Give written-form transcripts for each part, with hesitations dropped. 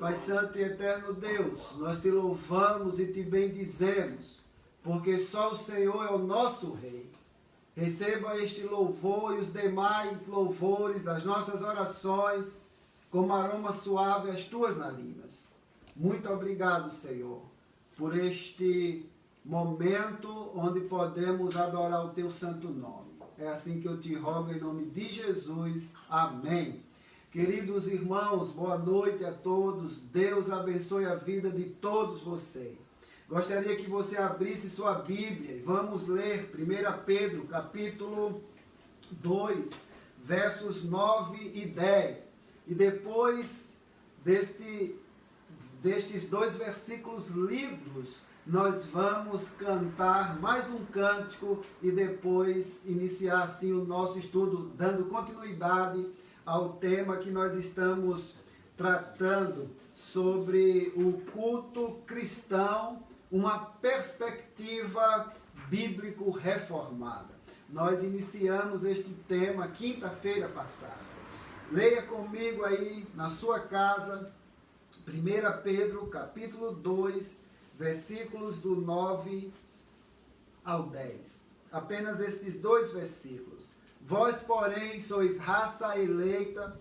Pai Santo e Eterno Deus, nós te louvamos e te bendizemos, porque só o Senhor é o nosso Rei. Receba este louvor e os demais louvores, as nossas orações, como aroma suave às tuas narinas. Muito obrigado, Senhor, por este momento onde podemos adorar o teu santo nome. É assim que eu te rogo em nome de Jesus. Amém. Queridos irmãos, boa noite a todos. Deus abençoe a vida de todos vocês. Gostaria que você abrisse sua Bíblia e vamos ler 1 Pedro, capítulo 2, versos 9 e 10. E depois destes dois versículos lidos, nós vamos cantar mais um cântico e depois iniciar assim o nosso estudo, dando continuidade ao tema que nós estamos tratando sobre o culto cristão, uma perspectiva bíblico-reformada. Nós iniciamos este tema quinta-feira passada. Leia comigo aí na sua casa, 1 Pedro, capítulo 2, versículos do 9 ao 10. apenas estes 2 versículos. Vós, porém, sois raça eleita,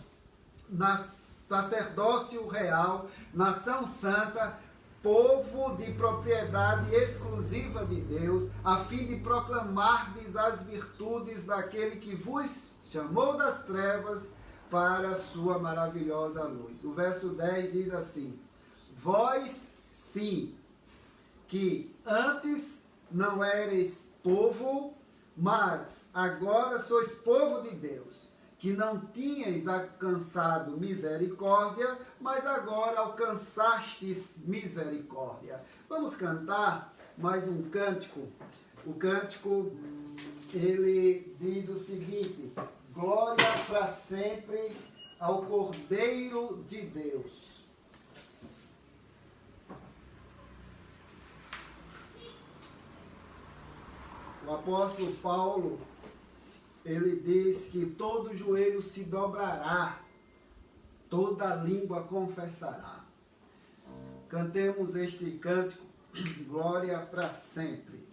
sacerdócio real, nação santa, povo de propriedade exclusiva de Deus, a fim de proclamardes as virtudes daquele que vos chamou das trevas para a sua maravilhosa luz. O verso 10 diz assim: vós, sim, que antes não eres povo, mas agora sois povo de Deus, que não tinhais alcançado misericórdia, mas agora alcançastes misericórdia. Vamos cantar mais um cântico. O cântico, ele diz o seguinte: glória para sempre ao Cordeiro de Deus. O apóstolo Paulo, ele diz que todo joelho se dobrará, toda língua confessará. Cantemos este cântico, glória para sempre.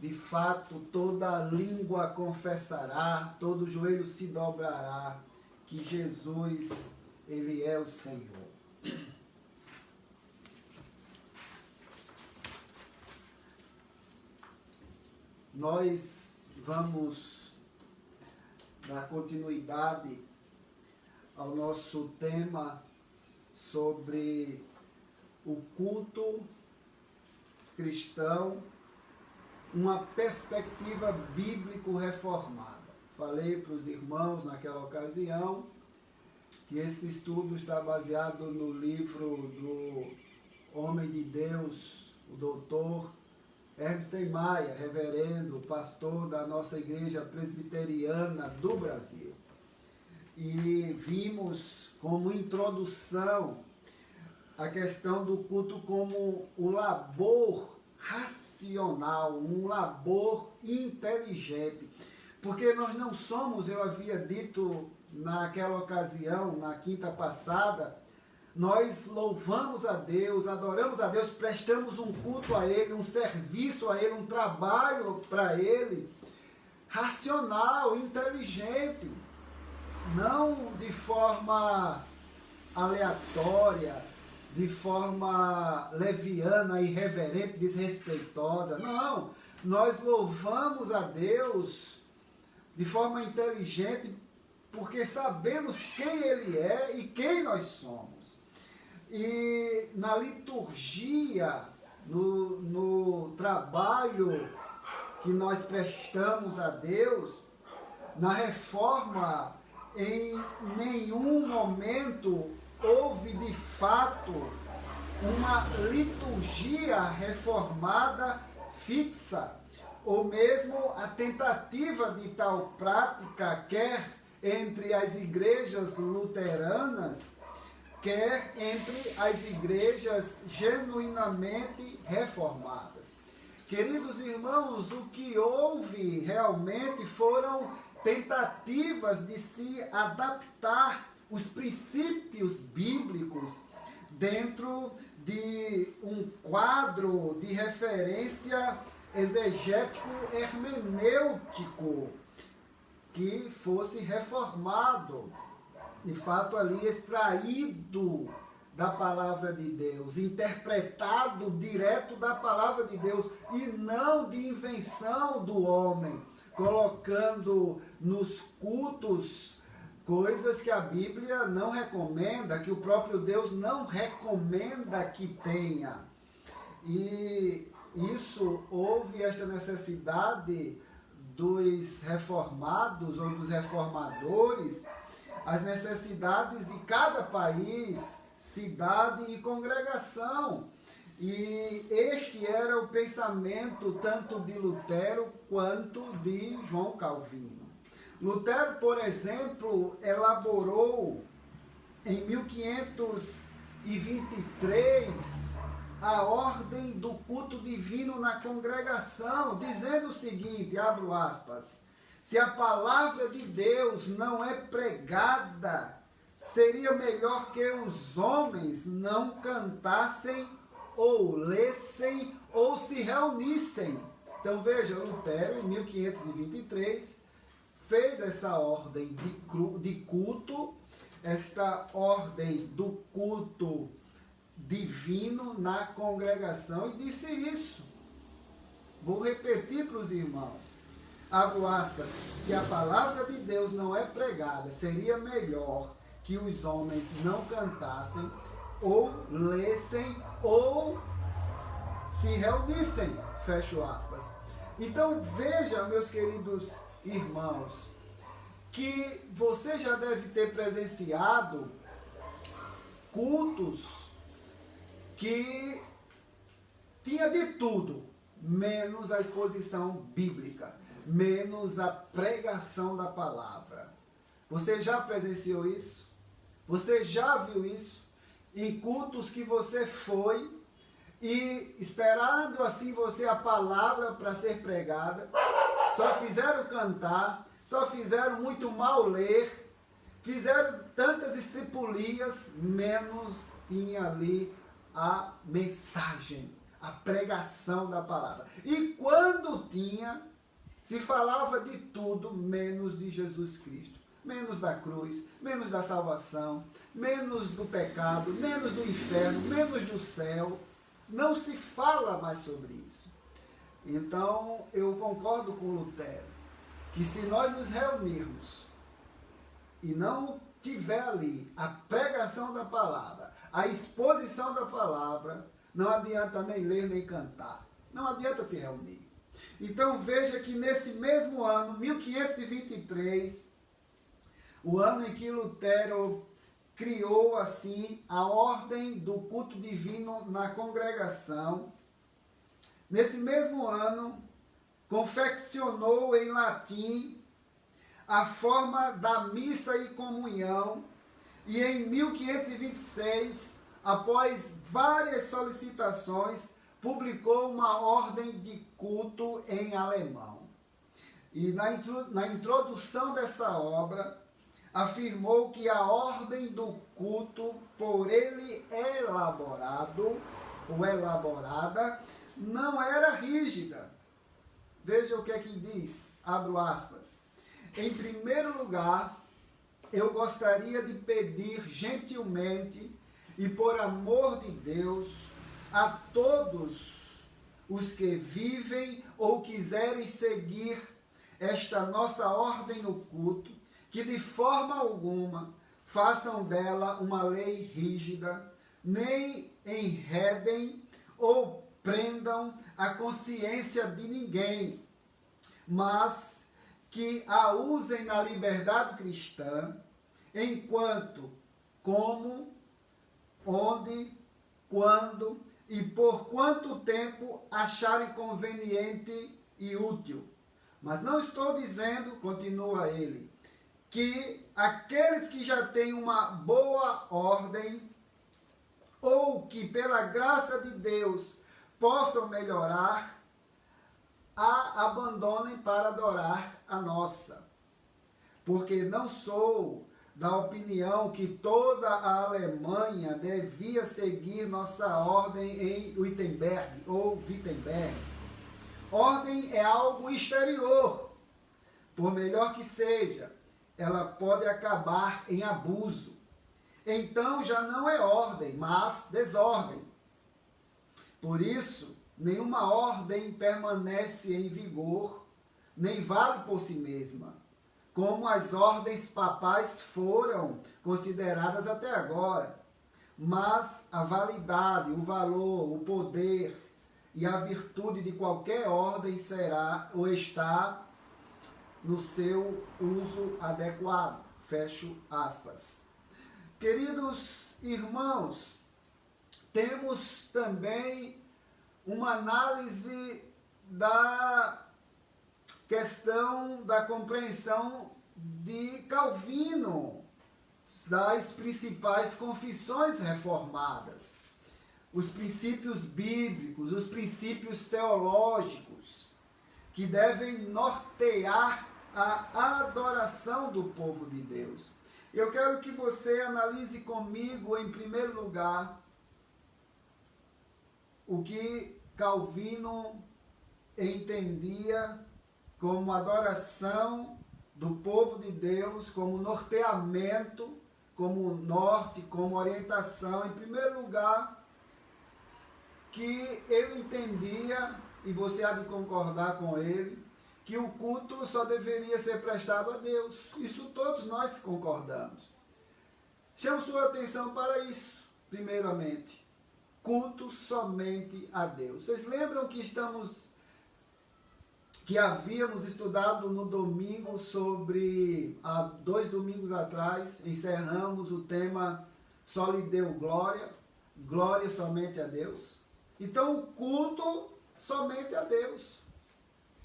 De fato, toda língua confessará, todo joelho se dobrará, que Jesus, Ele é o Senhor. Nós vamos dar continuidade ao nosso tema sobre o culto cristão, uma perspectiva bíblico-reformada. Falei para os irmãos naquela ocasião que esse estudo está baseado no livro do homem de Deus, o doutor Ernst Maia, reverendo, pastor da nossa igreja presbiteriana do Brasil. E vimos como introdução a questão do culto como o labor racional, um labor inteligente. Porque nós não somos, eu havia dito naquela ocasião, na quinta passada, nós louvamos a Deus, adoramos a Deus, prestamos um culto a Ele, um serviço a Ele, um trabalho para Ele, racional, inteligente, não de forma aleatória, de forma leviana, irreverente, desrespeitosa. Não, nós louvamos a Deus de forma inteligente porque sabemos quem Ele é e quem nós somos. E na liturgia, no trabalho que nós prestamos a Deus, na reforma, em nenhum momento houve de fato uma liturgia reformada fixa, ou mesmo a tentativa de tal prática, quer entre as igrejas luteranas, quer entre as igrejas genuinamente reformadas. Queridos irmãos, o que houve realmente foram tentativas de se adaptar os princípios bíblicos dentro de um quadro de referência exegético hermenêutico que fosse reformado, de fato ali extraído da palavra de Deus, interpretado direto da palavra de Deus e não de invenção do homem, colocando nos cultos coisas que a Bíblia não recomenda, que o próprio Deus não recomenda que tenha. E isso, houve esta necessidade dos reformados ou dos reformadores, as necessidades de cada país, cidade e congregação. E este era o pensamento tanto de Lutero quanto de João Calvino. Lutero, por exemplo, elaborou em 1523 a ordem do culto divino na congregação, dizendo o seguinte, abro aspas, se a palavra de Deus não é pregada, seria melhor que os homens não cantassem ou lessem ou se reunissem. Então veja, Lutero, em 1523, fez essa ordem de culto, esta ordem do culto divino na congregação e disse isso. Vou repetir para os irmãos. Abro aspas, se a palavra de Deus não é pregada, seria melhor que os homens não cantassem, ou lessem, ou se reunissem. Fecho aspas. Então veja, meus queridos irmãos, que você já deve ter presenciado cultos que tinha de tudo, menos a exposição bíblica, menos a pregação da palavra. Você já presenciou isso? Você já viu isso? Em cultos que você foi e esperando assim você a palavra para ser pregada, só fizeram cantar, só fizeram muito mal ler, fizeram tantas estripulias, menos tinha ali a mensagem, a pregação da palavra. E quando tinha, se falava de tudo, menos de Jesus Cristo. Menos da cruz, menos da salvação, menos do pecado, menos do inferno, menos do céu. Não se fala mais sobre isso. Então, eu concordo com Lutero, que se nós nos reunirmos e não tiver ali a pregação da palavra, a exposição da palavra, não adianta nem ler nem cantar. Não adianta se reunir. Então veja que nesse mesmo ano, 1523, o ano em que Lutero criou assim a ordem do culto divino na congregação. Nesse mesmo ano, confeccionou em latim a forma da missa e comunhão, e em 1526, após várias solicitações, publicou uma ordem de culto em alemão. E na introdução dessa obra, afirmou que a ordem do culto por ele elaborado ou elaborada não era rígida. Veja o que é que diz, abro aspas. Em primeiro lugar, eu gostaria de pedir gentilmente e por amor de Deus a todos os que vivem ou quiserem seguir esta nossa ordem no culto, que de forma alguma façam dela uma lei rígida, nem enredem ou prendam a consciência de ninguém, mas que a usem na liberdade cristã, enquanto, como, onde, quando e por quanto tempo acharem conveniente e útil. Mas não estou dizendo, continua ele, que aqueles que já têm uma boa ordem ou que pela graça de Deus possam melhorar, a abandonem para adorar a nossa. Porque não sou da opinião que toda a Alemanha devia seguir nossa ordem em Wittenberg ou Wittenberg. Ordem é algo exterior. Por melhor que seja, ela pode acabar em abuso. Então já não é ordem, mas desordem. Por isso, nenhuma ordem permanece em vigor, nem vale por si mesma, como as ordens papais foram consideradas até agora. Mas a validade, o valor, o poder e a virtude de qualquer ordem será ou está no seu uso adequado. Fecho aspas. Queridos irmãos, temos também uma análise da questão da compreensão de Calvino, das principais confissões reformadas, os princípios bíblicos, os princípios teológicos, que devem nortear a adoração do povo de Deus. Eu quero que você analise comigo, em primeiro lugar, o que Calvino entendia como adoração do povo de Deus, como norteamento, como norte, como orientação. Em primeiro lugar, que ele entendia, e você há de concordar com ele, que o culto só deveria ser prestado a Deus. Isso todos nós concordamos. Chamo sua atenção para isso, primeiramente. Culto somente a Deus. Vocês lembram que havíamos estudado no domingo sobre, há 2 domingos atrás, encerramos o tema Só lhe deu glória, glória somente a Deus. Então, o culto somente a Deus.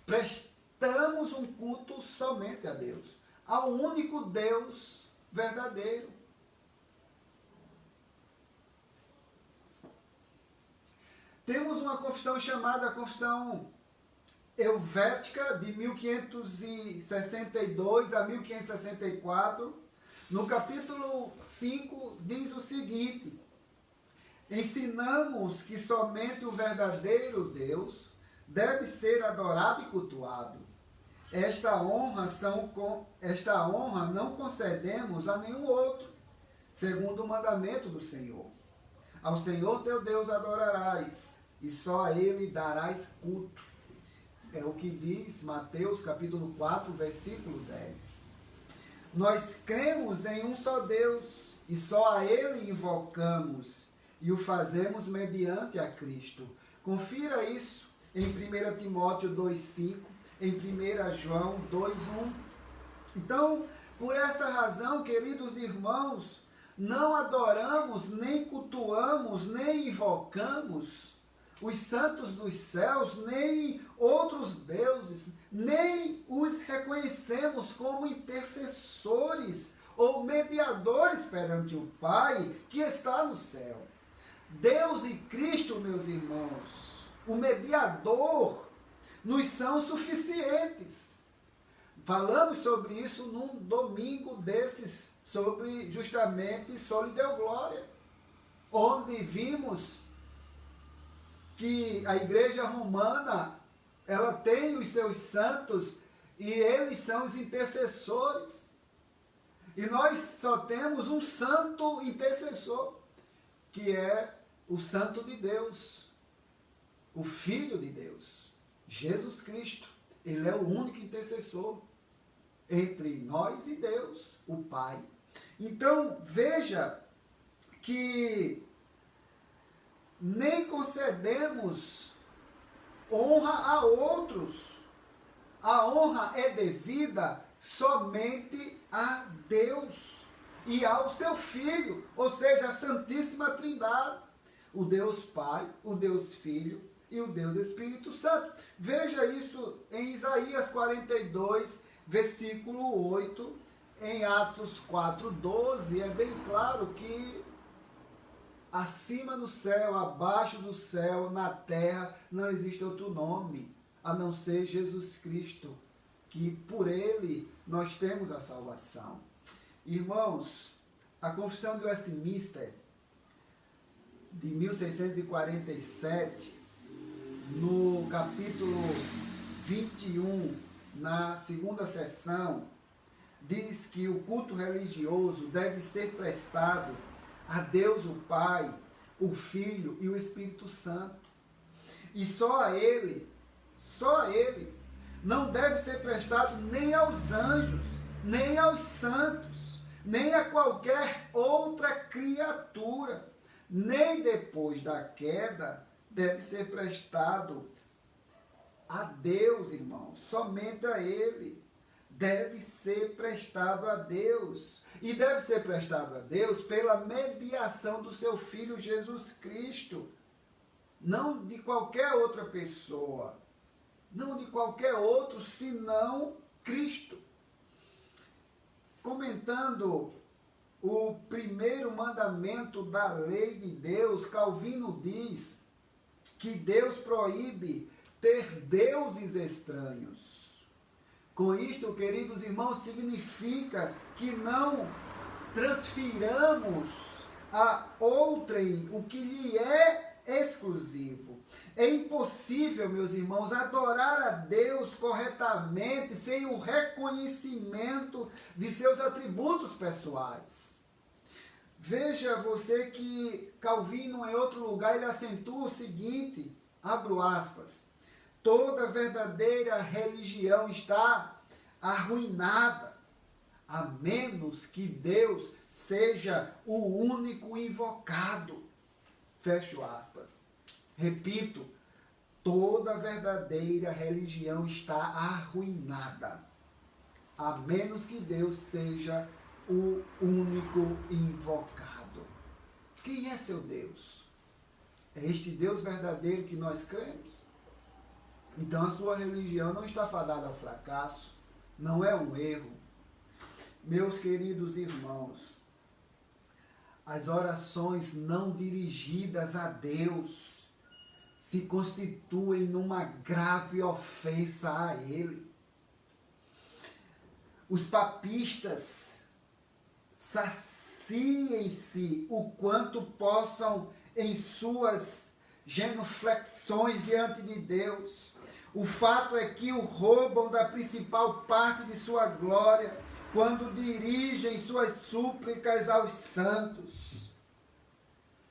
Prestamos um culto somente a Deus, ao único Deus verdadeiro. Temos uma confissão chamada Confissão Helvética, de 1562 a 1564. No capítulo 5 diz o seguinte: ensinamos que somente o verdadeiro Deus deve ser adorado e cultuado. Esta honra não concedemos a nenhum outro, segundo o mandamento do Senhor. Ao Senhor teu Deus adorarás, e só a Ele darás culto. É o que diz Mateus capítulo 4, versículo 10. Nós cremos em um só Deus, e só a Ele invocamos, e o fazemos mediante a Cristo. Confira isso em 1 Timóteo 2,5, em 1 João 2,1. Então, por essa razão, queridos irmãos, não adoramos, nem cultuamos, nem invocamos os santos dos céus, nem outros deuses, nem os reconhecemos como intercessores ou mediadores perante o Pai que está no céu. Deus e Cristo, meus irmãos, o mediador, nos são suficientes. Falamos sobre isso num domingo desses, sobre justamente Soli Deo Glória, onde vimos que a igreja romana, ela tem os seus santos e eles são os intercessores. E nós só temos um santo intercessor, que é o Santo de Deus, o Filho de Deus, Jesus Cristo. Ele é o único intercessor entre nós e Deus, o Pai. Então, veja que nem concedemos honra a outros. A honra é devida somente a Deus e ao seu Filho, ou seja, a Santíssima Trindade, o Deus Pai, o Deus Filho e o Deus Espírito Santo. Veja isso em Isaías 42, versículo 8, em Atos 4:12, é bem claro que acima do céu, abaixo do céu, na terra, não existe outro nome, a não ser Jesus Cristo, que por ele nós temos a salvação. Irmãos, a Confissão de Westminster, de 1647, no capítulo 21, na segunda seção, diz que o culto religioso deve ser prestado a Deus o Pai, o Filho e o Espírito Santo. E só a Ele, não deve ser prestado nem aos anjos, nem aos santos, nem a qualquer outra criatura. Nem depois da queda deve ser prestado a Deus, irmãos, somente a Ele. Deve ser prestado a Deus. E deve ser prestado a Deus pela mediação do seu Filho Jesus Cristo. Não de qualquer outra pessoa. Não de qualquer outro, senão Cristo. Comentando o primeiro mandamento da lei de Deus, Calvino diz que Deus proíbe ter deuses estranhos. Com isto, queridos irmãos, significa que não transfiramos a outrem o que lhe é exclusivo. É impossível, meus irmãos, adorar a Deus corretamente sem o reconhecimento de seus atributos pessoais. Veja você que Calvino, em outro lugar, ele acentua o seguinte, abro aspas, toda verdadeira religião está arruinada, a menos que Deus seja o único invocado. Fecho aspas. Repito, toda verdadeira religião está arruinada, a menos que Deus seja o único invocado. Quem é seu Deus? É este Deus verdadeiro que nós cremos? Então a sua religião não está fadada ao fracasso, não é um erro. Meus queridos irmãos, as orações não dirigidas a Deus se constituem numa grave ofensa a Ele. Os papistas saciem-se o quanto possam em suas genuflexões diante de Deus. O fato é que o roubam da principal parte de sua glória quando dirigem suas súplicas aos santos.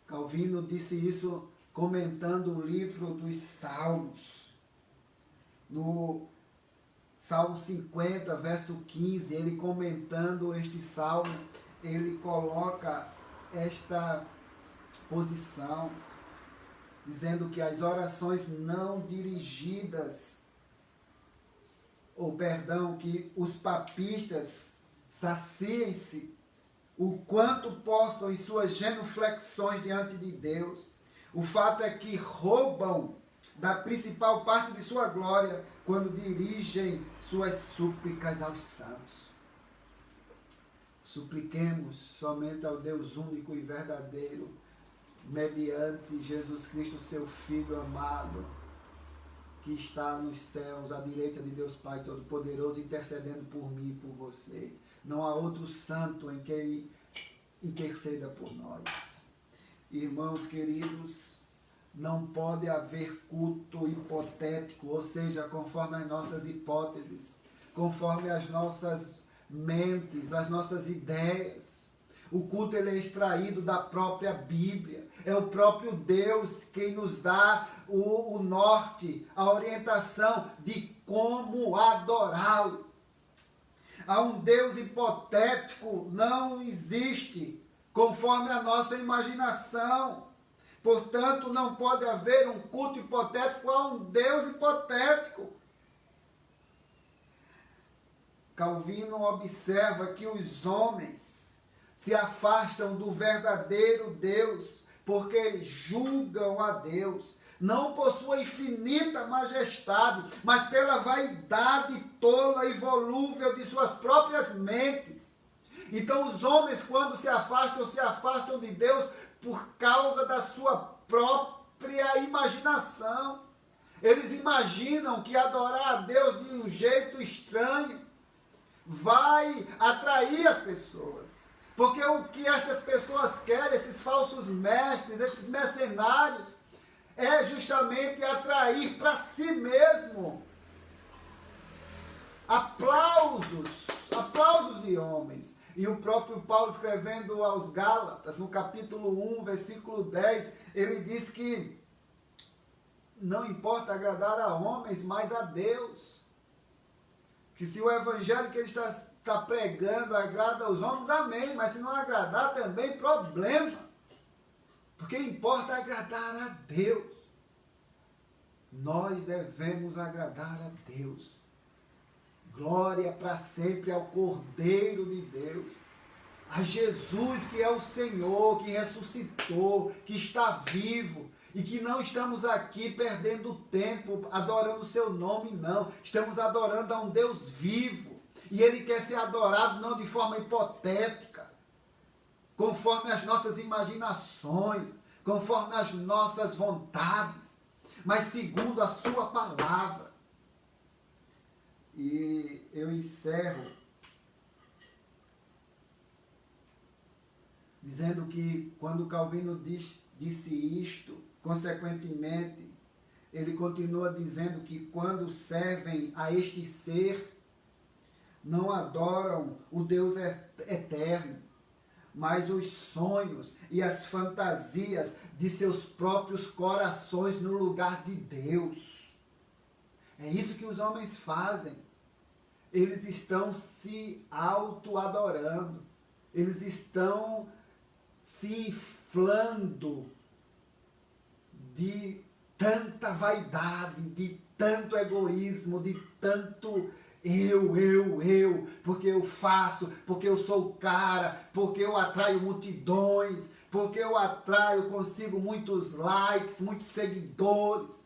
Calvino disse isso comentando o livro dos Salmos. No Salmo 50, verso 15, ele comentando este salmo, ele coloca esta posição, dizendo que as orações não dirigidas, que os papistas saciem-se o quanto possam em suas genuflexões diante de Deus. O fato é que roubam da principal parte de sua glória quando dirigem suas súplicas aos santos. Supliquemos somente ao Deus único e verdadeiro, mediante Jesus Cristo, seu Filho amado, que está nos céus, à direita de Deus Pai Todo-Poderoso, intercedendo por mim e por você. Não há outro santo em quem interceda por nós. Irmãos queridos, não pode haver culto hipotético, ou seja, conforme as nossas hipóteses, conforme as nossas mentes, as nossas ideias. O culto ele é extraído da própria Bíblia. É o próprio Deus quem nos dá o norte, a orientação de como adorá-lo. A um Deus hipotético não existe, conforme a nossa imaginação. Portanto, não pode haver um culto hipotético a um Deus hipotético. Calvino observa que os homens se afastam do verdadeiro Deus porque julgam a Deus, não por sua infinita majestade, mas pela vaidade tola e volúvel de suas próprias mentes. Então os homens, quando se afastam de Deus por causa da sua própria imaginação. Eles imaginam que adorar a Deus de um jeito estranho vai atrair as pessoas. Porque o que estas pessoas querem, esses falsos mestres, esses mercenários, é justamente atrair para si mesmo aplausos de homens. E o próprio Paulo, escrevendo aos Gálatas, no capítulo 1, versículo 10, ele diz que não importa agradar a homens, mas a Deus. Que se o evangelho que ele está pregando agrada aos homens, amém. Mas se não agradar também, problema. Porque importa agradar a Deus. Nós devemos agradar a Deus. Glória para sempre ao Cordeiro de Deus, a Jesus que é o Senhor, que ressuscitou, que está vivo, e que não estamos aqui perdendo tempo adorando o seu nome, não. Estamos adorando a um Deus vivo, e Ele quer ser adorado não de forma hipotética, conforme as nossas imaginações, conforme as nossas vontades, mas segundo a sua palavra. E eu encerro dizendo que quando Calvino disse isto, consequentemente, ele continua dizendo que quando servem a este ser, não adoram o Deus eterno, mas os sonhos e as fantasias de seus próprios corações no lugar de Deus. É isso que os homens fazem. Eles estão se auto-adorando. Eles estão se inflando de tanta vaidade, de tanto egoísmo, de tanto eu, porque eu faço, porque eu sou o cara, porque eu atraio multidões, porque eu consigo muitos likes, muitos seguidores.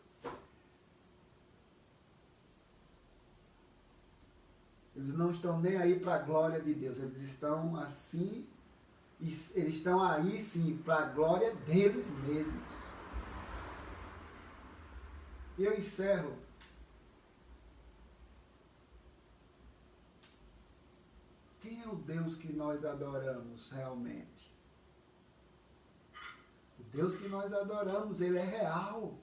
Eles não estão nem aí para a glória de Deus. Eles estão assim, eles estão aí sim para a glória deles mesmos. E eu encerro quem é o Deus que nós adoramos realmente? O Deus que nós adoramos, Ele é real.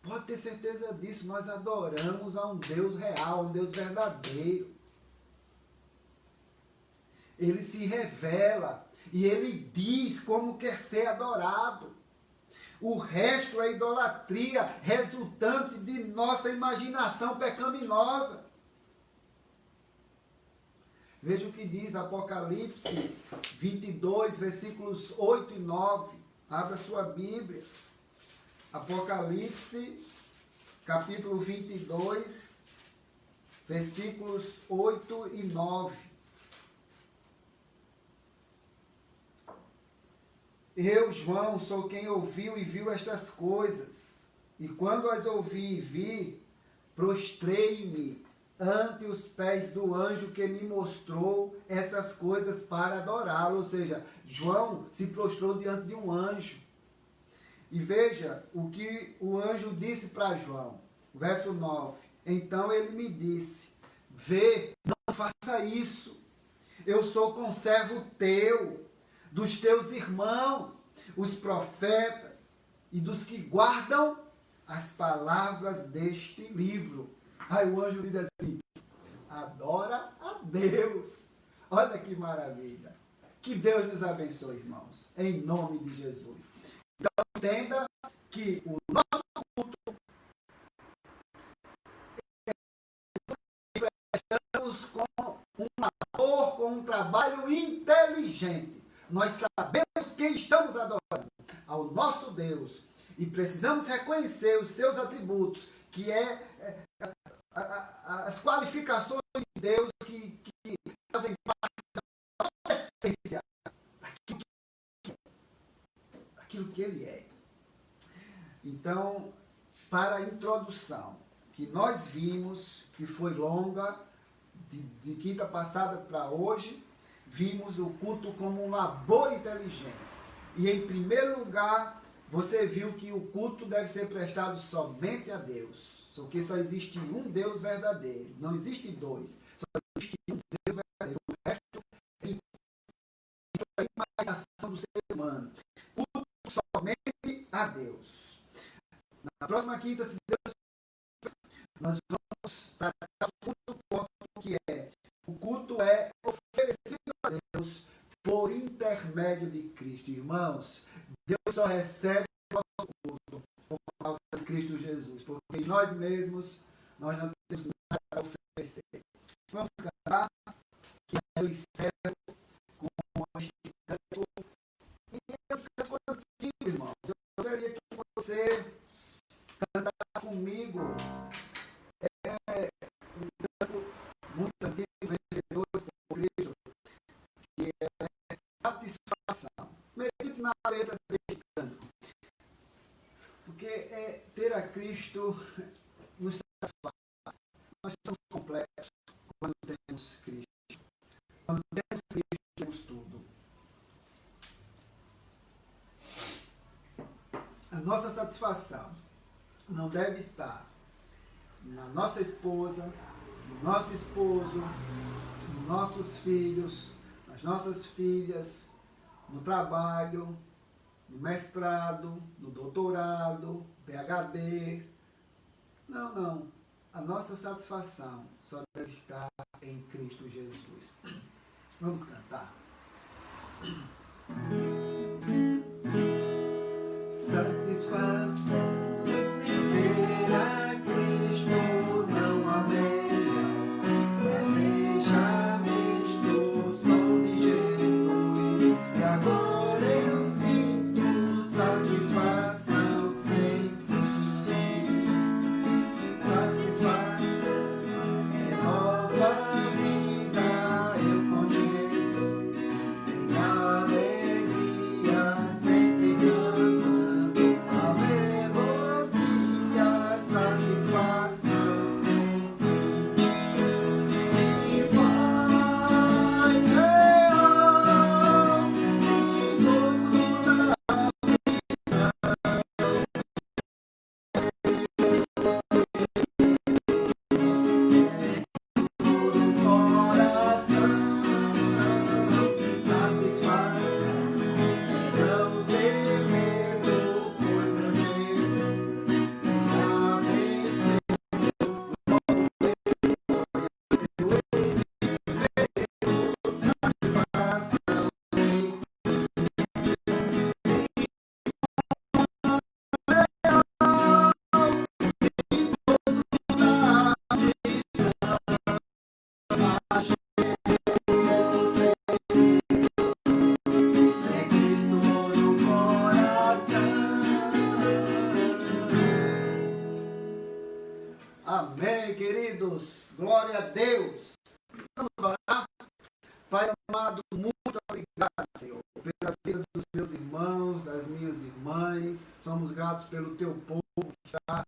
Pode ter certeza disso, nós adoramos a um Deus real, um Deus verdadeiro. Ele se revela e Ele diz como quer ser adorado. O resto é idolatria resultante de nossa imaginação pecaminosa. Veja o que diz Apocalipse 22, versículos 8 e 9. Abra sua Bíblia. Apocalipse, capítulo 22, versículos 8 e 9. Eu, João, sou quem ouviu e viu estas coisas. E quando as ouvi e vi, prostrei-me ante os pés do anjo que me mostrou essas coisas para adorá-lo. Ou seja, João se prostrou diante de um anjo. E veja o que o anjo disse para João. Verso 9. Então ele me disse, vê, não faça isso. Eu sou conservo teu, dos teus irmãos, os profetas, e dos que guardam as palavras deste livro. Aí o anjo diz assim, adora a Deus. Olha que maravilha. Que Deus nos abençoe, irmãos, em nome de Jesus. Então entenda que o nosso culto prestamos com um amor, com um trabalho inteligente. Nós sabemos quem estamos adorando, ao nosso Deus. E precisamos reconhecer os seus atributos, que as qualificações de Deus que fazem parte da essência daquilo que Ele é. Então, para a introdução que nós vimos, que foi longa, de quinta passada para hoje, vimos o culto como um labor inteligente. E em primeiro lugar, você viu que o culto deve ser prestado somente a Deus. Porque só existe um Deus verdadeiro. Não existe dois. Só existe um Deus verdadeiro. O resto é a imaginação do ser humano. Culto somente a Deus. Na próxima quinta, se Deus, nós vamos tratar o segundo ponto, que é o culto é oferecido a Deus por intermédio de Cristo. Irmãos, Deus só recebe o nosso culto por causa de Cristo Jesus, porque em nós mesmos nós não temos nada a oferecer. Vamos cantar, que eu encerro com este canto. E eu canto contigo, irmãos. Eu gostaria que você cantasse comigo um canto muito antigo, vencedores por Cristo, que é satisfação. Medite na letra deste canto. Porque ter a Cristo nos satisfaz. Nós somos completos quando temos Cristo. Quando temos Cristo, temos tudo. A nossa satisfação não deve estar na nossa esposa, no nosso esposo, nos nossos filhos, nas nossas filhas, no trabalho, no mestrado, no doutorado, PhD. Não. A nossa satisfação só deve estar em Cristo Jesus. Vamos cantar. Satisfação. Ter a Cristo não há meia, prazer já visto, sou de Jesus, e agora eu sinto satisfação sem fim. Satisfação é nova vida, eu com Jesus tenho alegria, sempre cantando a melodia, satisfação sem fim. Se paz real, se gozo da coração, satisfação não ter medo, pois meu Jesus já venceu. Satisfação é Cristo no coração. Amém, queridos. Glória a Deus. Vamos orar. Pai amado, muito obrigado, Senhor, pela vida dos meus irmãos, pelo teu povo que está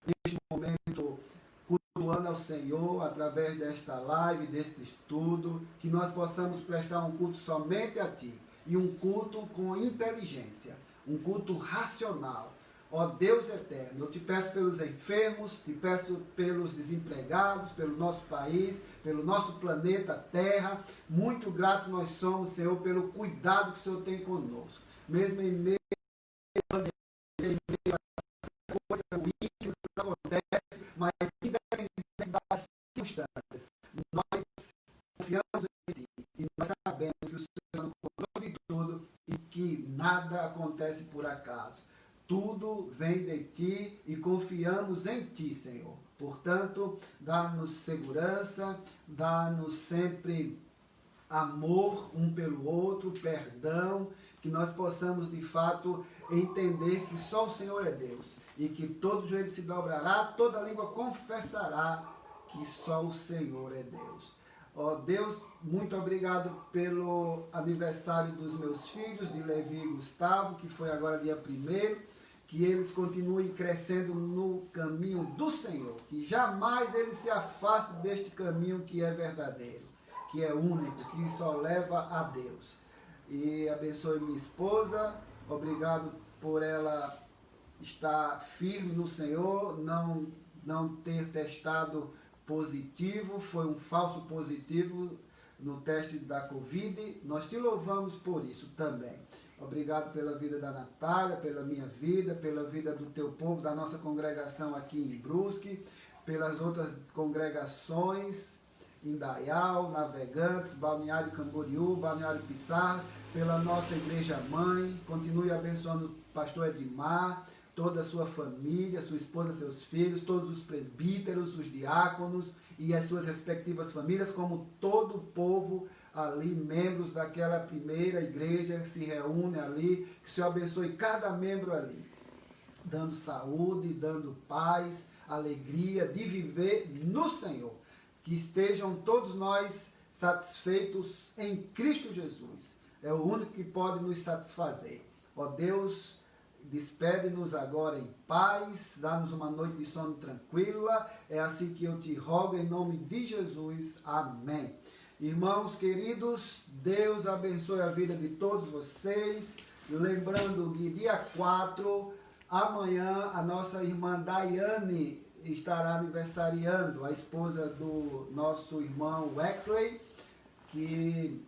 neste momento cultuando ao Senhor através desta live, deste estudo, que nós possamos prestar um culto somente a Ti, e um culto com inteligência, um culto racional. Ó Deus eterno, eu te peço pelos enfermos, te peço pelos desempregados, pelo nosso país, pelo nosso planeta Terra. Muito grato nós somos, Senhor, pelo cuidado que o Senhor tem conosco. Mesmo em meio a coisa ruim que nos acontece, mas independente das circunstâncias, nós confiamos em Ti e nós sabemos que o Senhor é no controle de tudo e que nada acontece por acaso. Tudo vem de Ti e confiamos em Ti, Senhor. Portanto, dá-nos segurança, dá-nos sempre amor um pelo outro, perdão, que nós possamos de fato entender que só o Senhor é Deus e que todo joelho se dobrará, toda língua confessará que só o Senhor é Deus. Ó Deus, muito obrigado pelo aniversário dos meus filhos, de Levi e Gustavo, que foi agora dia 1º, que eles continuem crescendo no caminho do Senhor, que jamais eles se afastem deste caminho que é verdadeiro, que é único, que só leva a Deus. E abençoe minha esposa, obrigado por ela estar firme no Senhor, não ter testado positivo, foi um falso positivo no teste da Covid, nós te louvamos por isso também. Obrigado pela vida da Natália, pela minha vida, pela vida do teu povo, da nossa congregação aqui em Brusque, pelas outras congregações, Indaial, Navegantes, Balneário Camboriú, Balneário Pissarras, pela nossa igreja mãe. Continue abençoando o pastor Edmar, toda a sua família, sua esposa, seus filhos, todos os presbíteros, os diáconos e as suas respectivas famílias, como todo o povo ali, membros daquela primeira igreja que se reúne ali. Que o Senhor abençoe cada membro ali, dando saúde, dando paz, alegria de viver no Senhor. Que estejam todos nós satisfeitos em Cristo Jesus. É o único que pode nos satisfazer. Ó Deus, despede-nos agora em paz, dá-nos uma noite de sono tranquila. É assim que eu te rogo em nome de Jesus. Amém. Irmãos queridos, Deus abençoe a vida de todos vocês. Lembrando que dia 4, amanhã, a nossa irmã Daiane estará aniversariando, a esposa do nosso irmão Wexley, que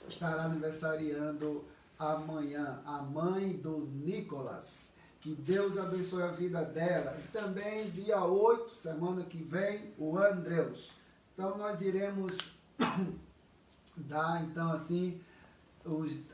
estará aniversariando amanhã, a mãe do Nicolas. Que Deus abençoe a vida dela. E também dia 8, semana que vem, o Andreus. Então nós iremos dar, então, assim,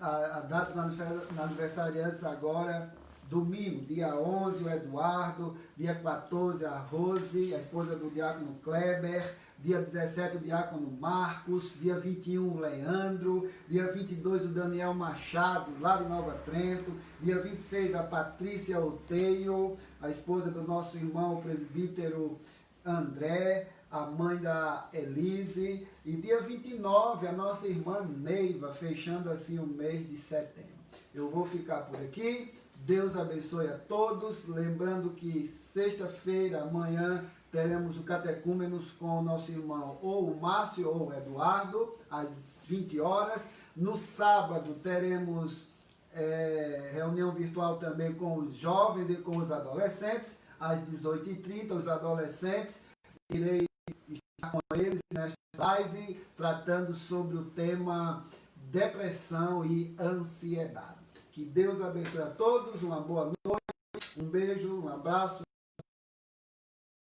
a data do aniversariante agora, domingo, dia 11, o Eduardo, dia 14, a Rose, a esposa do diácono Kleber, dia 17, o diácono Marcos, dia 21, o Leandro, dia 22, o Daniel Machado, lá de Nova Trento, dia 26, a Patrícia Oteiro, a esposa do nosso irmão, o presbítero André, a mãe da Elise, e dia 29, a nossa irmã Neiva, fechando assim o mês de setembro. Eu vou ficar por aqui. Deus abençoe a todos. Lembrando que sexta-feira, amanhã, teremos o catecúmenos com o nosso irmão, ou o Márcio ou o Eduardo, às 20 horas. No sábado, teremos reunião virtual também com os jovens e com os adolescentes, às 18h30. Os adolescentes, irei estar com eles nesta live, tratando sobre o tema depressão e ansiedade. Que Deus abençoe a todos, uma boa noite, um beijo, um abraço.